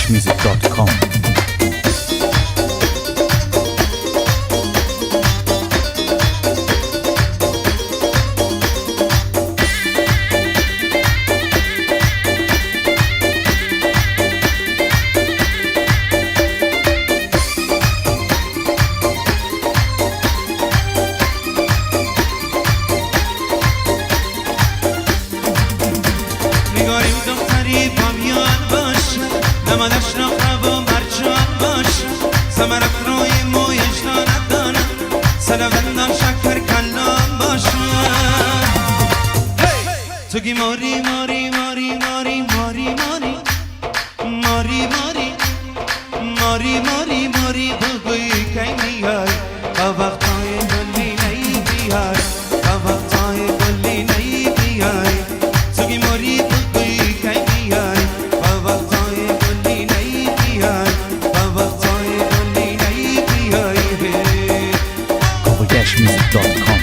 Music.com. توگی ماری ماری ماری ماری ماری ماری ماری ماری ماری ماری ماری بگوی کی میای با وقتای گلی نی بیای با وقتای گلی نی بیای توگی ماری بگوی کی میای با وقتای گلی نی بیای با وقتای گلی نی بیای CoverDashMusic.com.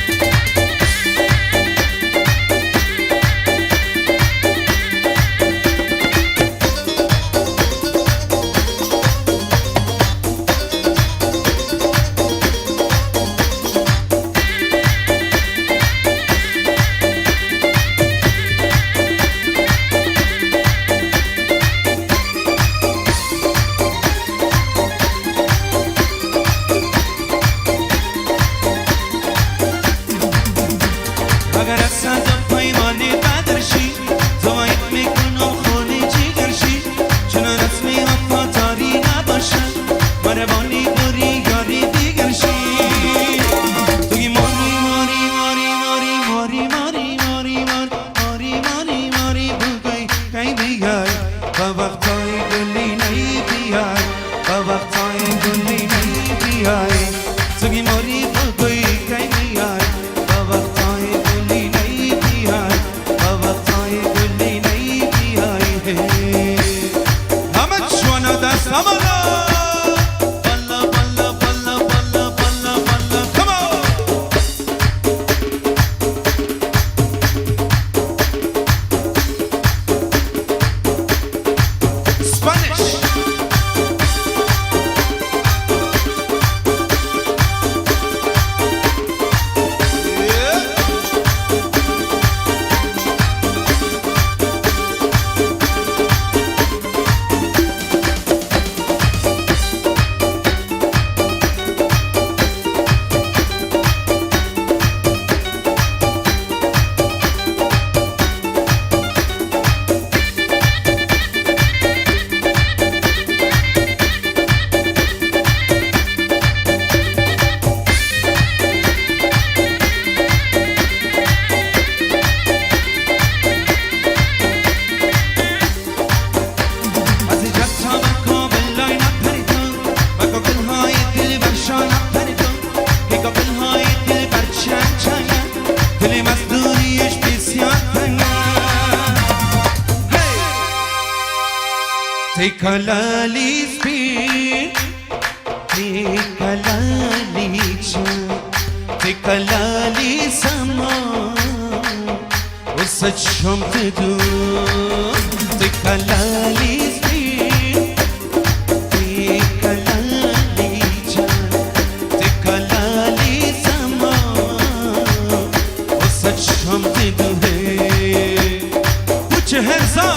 اگر از صد پیمانی بدرشی توایت میکنم خونی جیگرشی چنان اسمی وفاداری نباشد مربانی بری یاری دیگرشی توی ماری ماری ماری ماری ماری ماری ماری ماری ماری بگوی کی بیای با وقتای گلی نی بیای با وقتای گلی نی بیای توی ماری بگوی کی بیای با وقتای گلی نی بیای با وقتای گلی نی بیای همه چوانا دست همانا بالا بالا بالا بالا بالا بالا come on Spanish Take a lolly spin, take a lolly chan, take a lolly sama, وسط شام تدو. Take a lolly spin, take a lolly chan, take a lolly sama, وسط شام تدو. Put your hands up.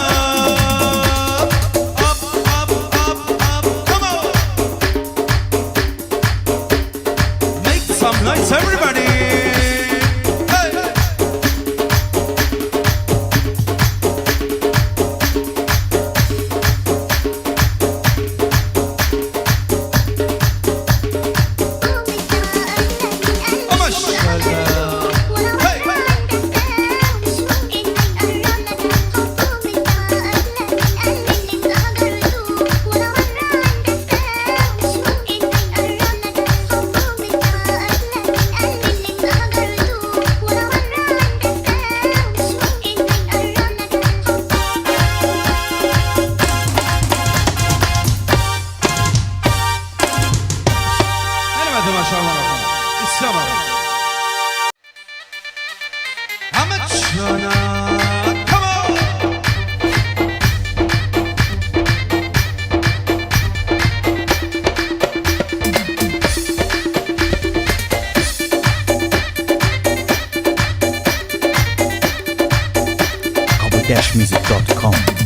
Nice, everybody! Hey! شما اسلام همه چانا Music.com